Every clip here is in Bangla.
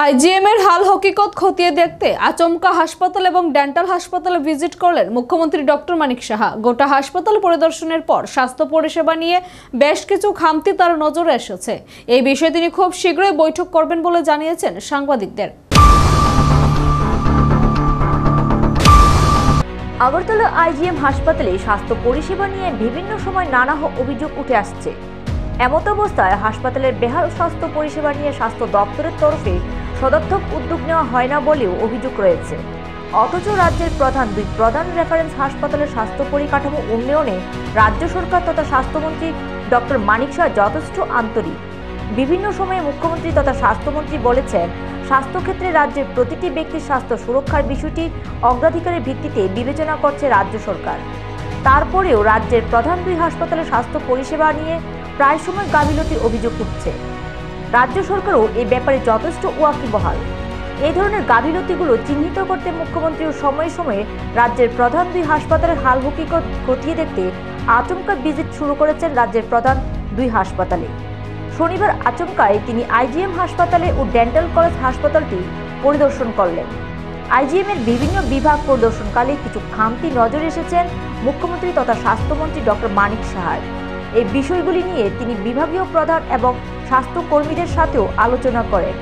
আইজিএমের হাল হকিকত খতিয়ে দেখতে আচমকা হাসপাতাল এবং ডেন্টাল হাসপাতালে ভিজিট করলেন মুখ্যমন্ত্রী ডক্টর মানিক সাহা। গোটা হাসপাতাল পরিদর্শনের পর স্বাস্থ্য পরিষেবা নিয়ে বেশ কিছু খামতি তার নজরে এসেছে। এই বিষয়ে তিনি খুব শীঘ্রই বৈঠক করবেন বলে জানিয়েছেন সাংবাদিকদের। আগরতলা আইজিএম হাসপাতালে স্বাস্থ্য পরিষেবা নিয়ে বিভিন্ন সময় নানা অভিযোগ উঠে আসছে। এমত অবস্থায় হাসপাতালের বেহাল স্বাস্থ্য পরিষেবা নিয়ে স্বাস্থ্য দপ্তরের তরফে সদর্থক উদ্যোগ নেওয়া হয় না বলেও অভিযোগ রয়েছে। অথচ রাজ্যের দুই প্রধান রেফারেন্স হাসপাতালের স্বাস্থ্য পরিকাঠামো উন্নয়নে রাজ্য সরকার তথা স্বাস্থ্যমন্ত্রী ডক্টর মানিক সাহা যথেষ্ট আন্তরিক। বিভিন্ন সময়ে মুখ্যমন্ত্রী তথা স্বাস্থ্যমন্ত্রী বলেছেন, স্বাস্থ্যক্ষেত্রে রাজ্যের প্রতিটি ব্যক্তির স্বাস্থ্য সুরক্ষার বিষয়টি অগ্রাধিকারের ভিত্তিতে বিবেচনা করছে রাজ্য সরকার। তারপরেও রাজ্যের প্রধান দুই হাসপাতালের স্বাস্থ্য পরিষেবা নিয়ে প্রায় সময় গাফিলতির অভিযোগ উঠছে। রাজ্য সরকারও এই ব্যাপারে যথেষ্ট ওয়াকিবহাল। এই ধরনের গাফিলতিগুলো চিহ্নিত করতে মুখ্যমন্ত্রীও সময়ে সময়ে রাজ্যের প্রধান দুই হাসপাতালের হাল হকিকত খতিয়ে দেখতে আচমকা ভিজিট শুরু করেছেন রাজ্যের প্রধান দুই হাসপাতালে। শনিবার আচমকায় তিনি আইজিএম হাসপাতালে ও ডেন্টাল কলেজ হাসপাতালটি পরিদর্শন করলেন। আইজিএম এর বিভিন্ন বিভাগ পরিদর্শনকালে কিছু খামতি নজরে এসেছেন মুখ্যমন্ত্রী তথা স্বাস্থ্যমন্ত্রী ডক্টর মানিক সাহার। এই বিষয়গুলি নিয়ে তিনি বিভাগীয় প্রধান এবং স্বাস্থ্যকর্মীদের সাথেও আলোচনা করেন।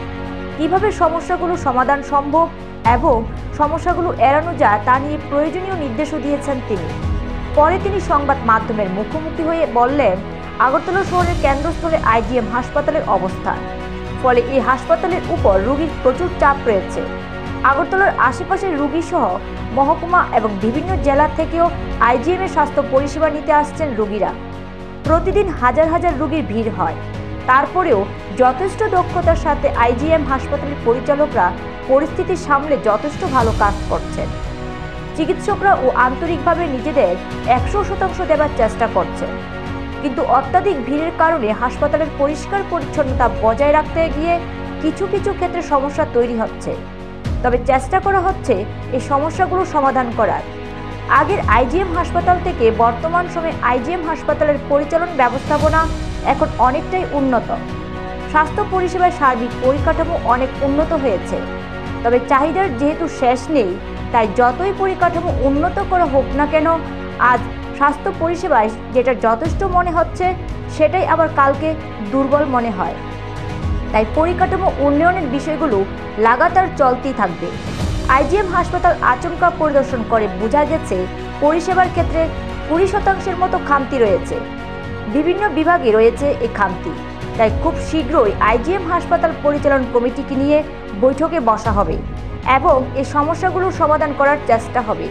কিভাবে সমস্যাগুলো সমাধান সম্ভব এবং সমস্যাগুলো এড়ানো যায় তা নিয়ে প্রয়োজনীয় নির্দেশও দিয়েছেন তিনি। পরে তিনি সংবাদ মাধ্যমের মুখোমুখি হয়ে বললেন, আগরতলা শহরের কেন্দ্রস্থলে আইজিএম হাসপাতালের অবস্থান, ফলে এই হাসপাতালের উপর রোগীর প্রচুর চাপ রয়েছে। আগরতলার আশেপাশের রোগী সহ মহকুমা এবং বিভিন্ন জেলা থেকেও আইজিএম এর স্বাস্থ্য পরিষেবা নিতে আসছেন রোগীরা। প্রতিদিন হাজার হাজার রোগীর ভিড় হয়। তারপরেও যথেষ্ট দক্ষতার সাথে আইজিএম হাসপাতালের পরিচালকরা পরিস্থিতি সামলে যথেষ্ট ভালো কাজ করছেন। চিকিৎসকরা ও আন্তরিকভাবে নিজেদের 100% দেবার চেষ্টা করছেন। কিন্তু অত্যাধিক ভিড়ের কারণে হাসপাতালের পরিষ্কার পরিচ্ছন্নতা বজায় রাখতে গিয়ে কিছু কিছু ক্ষেত্রে সমস্যা তৈরি হচ্ছে। তবে চেষ্টা করা হচ্ছে এই সমস্যাগুলো সমাধান করার। আগের আইজিএম হাসপাতাল থেকে বর্তমান সময়ে আইজিএম হাসপাতালের পরিচালন ব্যবস্থাপনা এখন অনেকটাই উন্নত। স্বাস্থ্য পরিষেবার সার্বিক পরিকাঠামো অনেক উন্নত হয়েছে। তবে চাহিদার যেহেতু শেষ নেই, তাই যতই পরিকাঠামো উন্নত করা হোক না কেন, আজ স্বাস্থ্য পরিষেবায় যেটা যথেষ্ট মনে হচ্ছে সেটাই আবার কালকে দুর্বল মনে হয়। তাই পরিকাঠামো উন্নয়নের বিষয়গুলো লাগাতার চলতেই থাকবে। আইজিএম হাসপাতাল আচমকা পরিদর্শন করে বোঝা গেছে পরিষেবার ক্ষেত্রে 20% মতো খামতি রয়েছে। বিভিন্ন বিভাগে রয়েছে এই খামতি। তাই খুব শীঘ্রই আইজিএম হাসপাতাল পরিচালন কমিটিকে নিয়ে বৈঠকে বসা হবে এবং এই সমস্যাগুলো সমাধান করার চেষ্টা হবে।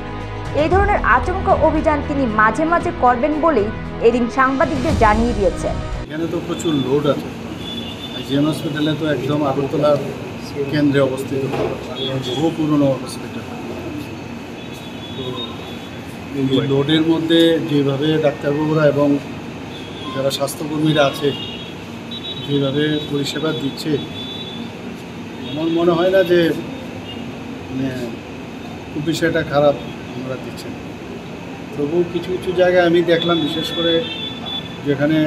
এই ধরনের আচমকা অভিযান তিনি মাঝে মাঝে করবেন বলেই এদিন সাংবাদিকদের জানিয়ে দিয়েছেন। এখানে তো প্রচুর লোড আছে। আইজিএম হসপিটালে তো একদম আগরতলার কেন্দ্রে অবস্থিত, বহু পুরনো হসপিটাল। তো এই লোডের মধ্যে যেভাবে ডাক্তারবাবুরা এবং যারা স্বাস্থ্যকর্মীরা আছে যেভাবে পরিষেবা দিচ্ছে, আমার মনে হয় না যে খুব বিষয়টা খারাপ আমরা দিচ্ছেন। তবু কিছু কিছু জায়গায় আমি দেখলাম, বিশেষ করে যেখানে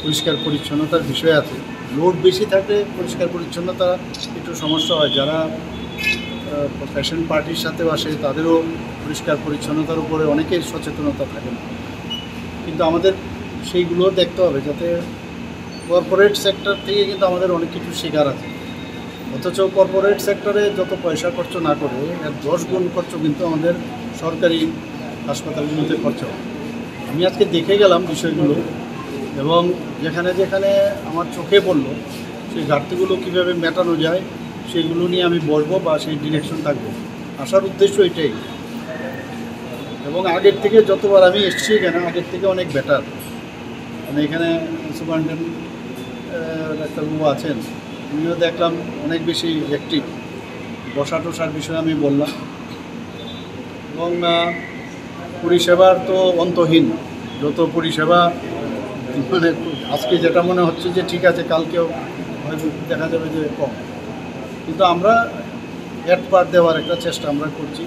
পরিষ্কার পরিচ্ছন্নতার বিষয় আছে, লোড বেশি থাকলে পরিষ্কার পরিচ্ছন্নতা একটু সমস্যা হয়। যারা পেশেন্ট পার্টির সাথে আসে তাদেরও পরিষ্কার পরিচ্ছন্নতার উপরে অনেকের সচেতনতা থাকে না। কিন্তু আমাদের সেইগুলো দেখতে হবে, যাতে কর্পোরেট সেক্টর থেকে কিন্তু আমাদের অনেক কিছু শেখার আছে। অথচ কর্পোরেট সেক্টরে যত পয়সা খরচ না করে এর 10 গুণ খরচ কিন্তু আমাদের সরকারি হাসপাতালগুলোতে খরচ হয়। আমি আজকে দেখে গেলাম বিষয়গুলো, এবং যেখানে যেখানে আমার চোখে পড়লো সেই ঘাটতিগুলো কীভাবে মেটানো যায় সেগুলো নিয়ে আমি বসবো বা সেই ডিরেকশন থাকবো। আসার উদ্দেশ্য এটাই। এবং আগের থেকে যতবার আমি এসেছি এখানে, আগের থেকে অনেক বেটার। মানে এখানে সুপারিনটেন্ডেন্ট ডাক্তারবাবু আছেন, উনিও দেখলাম অনেক বেশি অ্যাক্টিভ। বসা টসার বিষয়ে আমি বললাম, এবং পরিষেবার তো অন্তহীন। যত পরিষেবা মানে আজকে যেটা মনে হচ্ছে যে ঠিক আছে, কালকেও হয়তো দেখা যাবে যে কম। কিন্তু আমরা অ্যাড পার দেওয়ার একটা চেষ্টা আমরা করছি।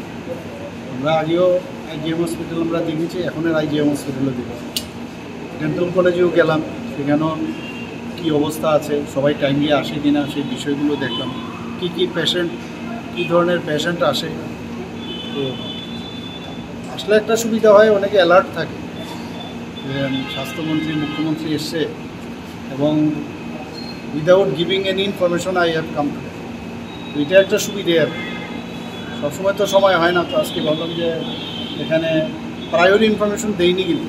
আমরা আগেও আইজিএম হসপিটাল আমরা দেখেছি, এখনের আইজিএম হসপিটালও দেখেছি। ডেন্টাল কলেজেও গেলাম, সেখানেও কী অবস্থা আছে, সবাই টাইমলি আসে কি না সেই বিষয়গুলো দেখলাম। কী পেশেন্ট, কী ধরনের পেশেন্ট আসে। তো আসলে একটা সুবিধা হয়, অনেকে অ্যালার্ট থাকে যে স্বাস্থ্যমন্ত্রী, মুখ্যমন্ত্রী এসছে এবং without giving any information I have come to. এটা একটা সুবিধে আর কি। সবসময় তো সময় হয় না, তো আজকে ভাবলাম যে এখানে প্রায়োরি ইনফরমেশন দেইনি, কিন্তু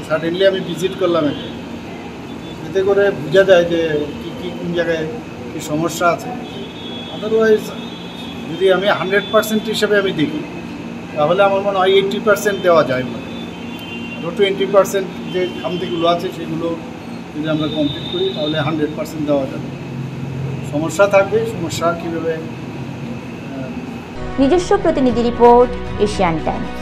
সাডেনলি আমি ভিজিট করলাম এটা, এতে করে বোঝা যায় যে কী কোন জায়গায় কী সমস্যা আছে। আদারওয়াইজ যদি আমি 100% হিসেবে আমি দেখি, তাহলে আমার মনে হয় 80% দেওয়া যায় না। আরও 20% যে খামতিগুলো আছে সেগুলো যদি আমরা কমপ্লিট করি তাহলে 100% দেওয়া যাবে। সমস্যা থাকবে, সমস্যা কীভাবে। নিজস্ব প্রতিনিধি রিপোর্ট, এশিয়ান টাইমস।